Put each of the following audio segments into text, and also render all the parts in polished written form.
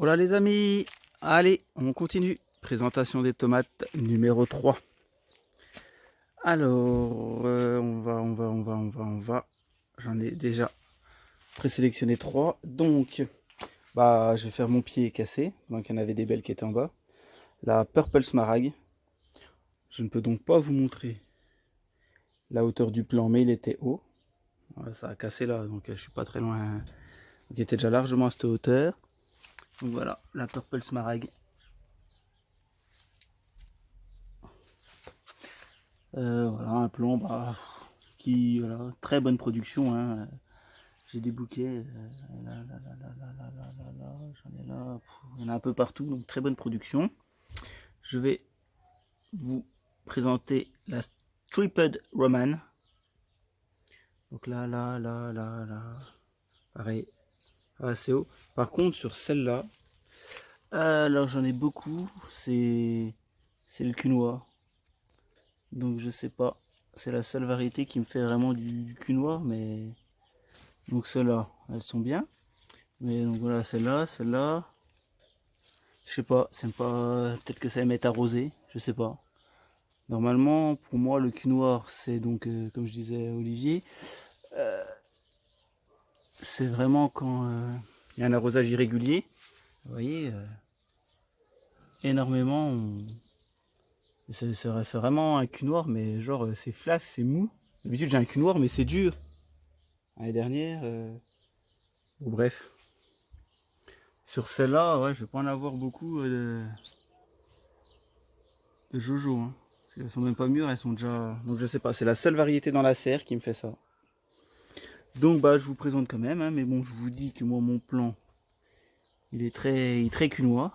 Hola les amis, allez, on continue. Présentation des tomates numéro 3. Alors, on va. J'en ai déjà présélectionné 3. Donc, je vais faire mon pied cassé. Donc, il y en avait des belles qui étaient en bas. La Purple Smaragd. Je ne peux donc pas vous montrer la hauteur du plan, mais il était haut. Voilà, ça a cassé là, donc je suis pas très loin. Donc, il était déjà largement à cette hauteur. Donc voilà, la Purple Smaragd. Voilà, un plan qui, voilà, très bonne production. Hein. J'ai des bouquets, j'en ai là, il y en a un peu partout, donc très bonne production. Je vais vous présenter la Striped Roman. Donc là, pareil, assez haut. Par contre, sur celle-là, alors j'en ai beaucoup, c'est le quinoa. Donc je sais pas, c'est la seule variété qui me fait vraiment du quinoa, mais donc celles-là, elles sont bien. Mais donc voilà, celle-là, je sais pas, c'est pas, peut-être que ça va m'être arrosé, je sais pas. Normalement, pour moi, le cul noir, c'est donc, comme je disais à Olivier, c'est vraiment quand il y a un arrosage irrégulier. Vous voyez, énormément. C'est vraiment un cul noir, mais genre c'est flasque, c'est mou. D'habitude j'ai un cul noir, mais c'est dur. L'année dernière, bon, bref. Sur celle-là, ouais, je vais pas en avoir beaucoup de Jojo. Hein. Parce qu'elles sont même pas mûres, elles sont déjà. Donc je sais pas, c'est la seule variété dans la serre qui me fait ça. Donc je vous présente quand même, hein, mais bon, je vous dis que moi mon plan, il est très cunois.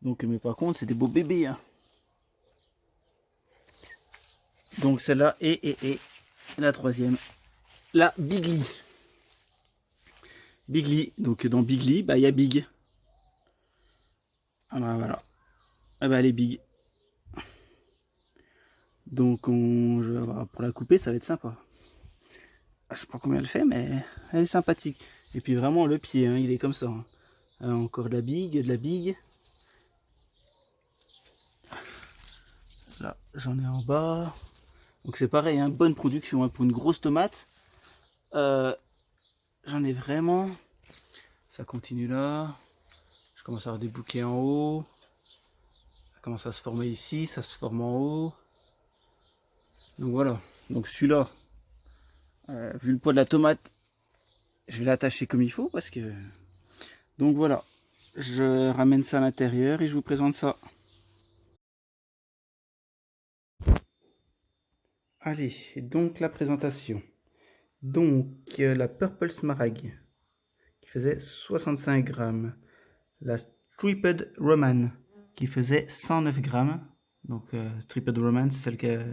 Donc, mais par contre, c'est des beaux bébés. Hein. Donc celle-là et la troisième, la Bigly. Bigly, donc dans Bigly, il y a Big. Ah voilà. Ah elle est big. Donc pour la couper, ça va être sympa. Je sais pas combien elle fait, mais elle est sympathique. Et puis vraiment le pied, hein, il est comme ça. Hein. Encore de la big. Là, j'en ai en bas. Donc c'est pareil, hein, bonne production. Hein, pour une grosse tomate, j'en ai vraiment. Ça continue là. Je commence à avoir des bouquets en haut. Ça commence à se former ici, ça se forme en haut. Donc voilà. Donc celui-là, vu le poids de la tomate, je vais l'attacher comme il faut parce que. Donc voilà. Je ramène ça à l'intérieur et je vous présente ça. Allez, donc la présentation. Donc la Purple Smaragd qui faisait 65 grammes. La Striped Roman qui faisait 109 grammes. Donc Striped Roman, c'est celle qui a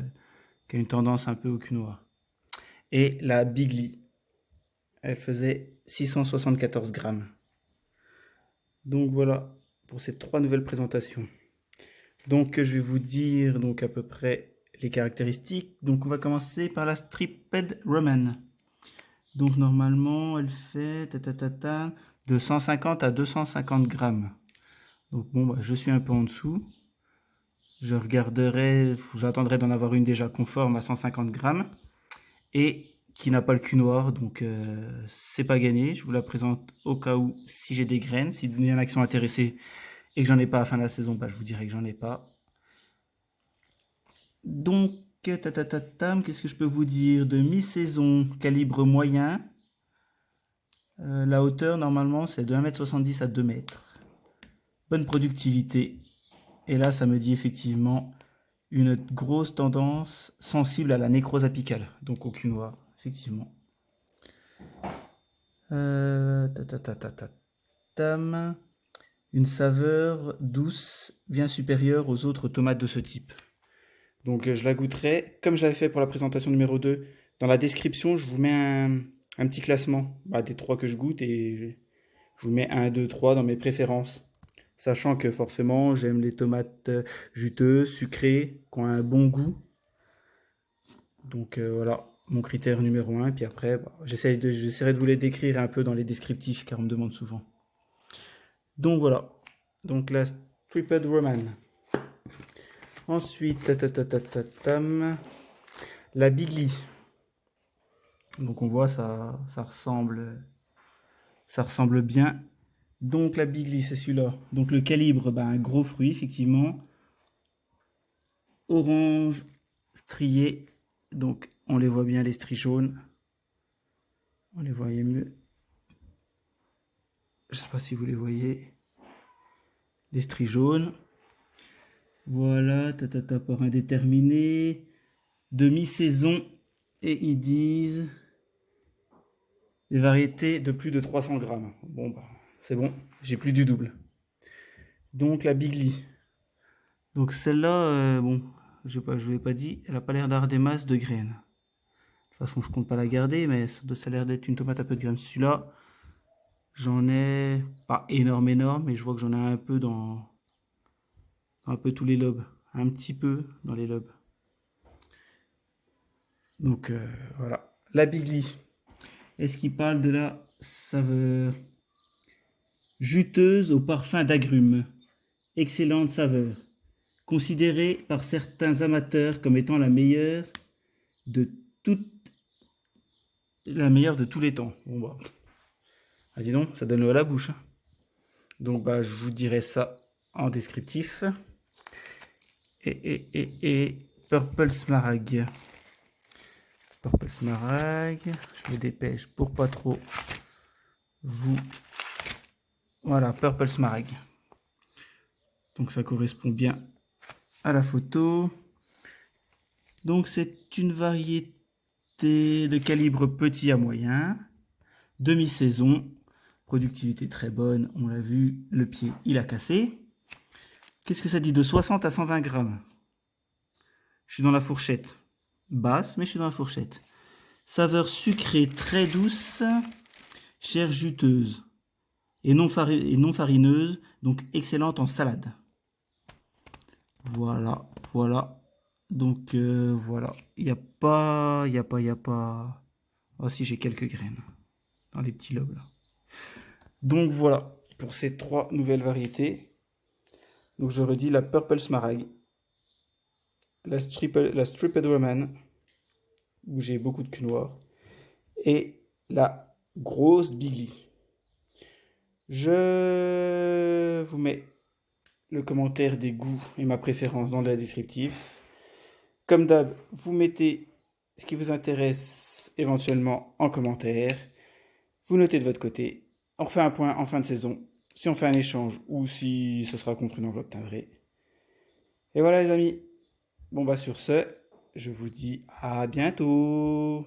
une tendance un peu au quinoa. Et la Bigly, elle faisait 674 grammes. Donc voilà pour ces 3 nouvelles présentations. Donc je vais vous dire donc à peu près les caractéristiques. Donc on va commencer par la Striped Roman. Donc normalement elle fait de 150 à 250 grammes. Donc bon, je suis un peu en dessous. J'attendrai d'en avoir une déjà conforme à 150 grammes et qui n'a pas le cul noir, donc c'est pas gagné. Je vous la présente au cas où si j'ai des graines, si il y en a qui sont intéressés et que j'en ai pas à la fin de la saison, je vous dirai que j'en ai pas. Donc, qu'est-ce que je peux vous dire de mi-saison, calibre moyen. La hauteur normalement c'est de 1,70 m à 2 m. Bonne productivité. Et là ça me dit effectivement une grosse tendance sensible à la nécrose apicale, donc au cul noir, effectivement. Une saveur douce, bien supérieure aux autres tomates de ce type. Donc je la goûterai, comme j'avais fait pour la présentation numéro 2. Dans la description, je vous mets un petit classement des 3 que je goûte et je vous mets 1, 2, 3 dans mes préférences. Sachant que forcément, j'aime les tomates juteuses, sucrées, qui ont un bon goût. Donc voilà, mon critère numéro 1. Puis après, j'essaierai de vous les décrire un peu dans les descriptifs, car on me demande souvent. Donc voilà. Donc la Striped Roman. Ensuite, la Bigly. Donc on voit ça ressemble bien. Donc la Bigly, c'est celui-là. Donc le calibre, un gros fruit, effectivement. Orange strié. Donc on les voit bien, les stries jaunes. On les voyait mieux. Je sais pas si vous les voyez. Les stries jaunes. Voilà, par indéterminé. Demi-saison. Et ils disent des variétés de plus de 300 grammes. Bon, c'est bon, j'ai plus du double. Donc la Bigly. Donc celle-là, bon, je ne vous ai pas dit, elle n'a pas l'air d'avoir des masses de graines. De toute façon, je compte pas la garder, mais ça a l'air d'être une tomate à peu de graines. Celui-là, j'en ai pas énorme, mais je vois que j'en ai un peu dans un peu tous les lobes. Un petit peu dans les lobes. Donc voilà. La Bigly. Est-ce qu'il parle de la saveur juteuse au parfum d'agrumes? Excellente saveur. Considérée par certains amateurs comme étant de la meilleure de tous les temps. Bon dis donc, ça donne l'eau à la bouche. Donc je vous dirai ça en descriptif. Et Purple Smaragd. Purple Smaragd. Je me dépêche pour pas trop vous. Voilà, Purple Smaragd. Donc ça correspond bien à la photo. Donc c'est une variété de calibre petit à moyen, demi-saison, productivité très bonne, on l'a vu, le pied il a cassé. Qu'est-ce que ça dit? De 60 à 120 grammes. Je suis dans la fourchette basse, mais je suis dans la fourchette. Saveur sucrée très douce, chair juteuse et non farineuse, donc excellente en salade. Voilà. Donc voilà, il n'y a pas. Oh si, j'ai quelques graines dans les petits lobes là. Donc voilà pour ces 3 nouvelles variétés. Donc je redis la Purple Smaragd, la Striped Roman, où j'ai beaucoup de cul noir, et la grosse Bigly. Je vous mets le commentaire des goûts et ma préférence dans le descriptif. Comme d'hab, vous mettez ce qui vous intéresse éventuellement en commentaire. Vous notez de votre côté. On refait un point en fin de saison, si on fait un échange ou si ce sera contre une enveloppe timbrée. Et voilà les amis. Bon sur ce, je vous dis à bientôt.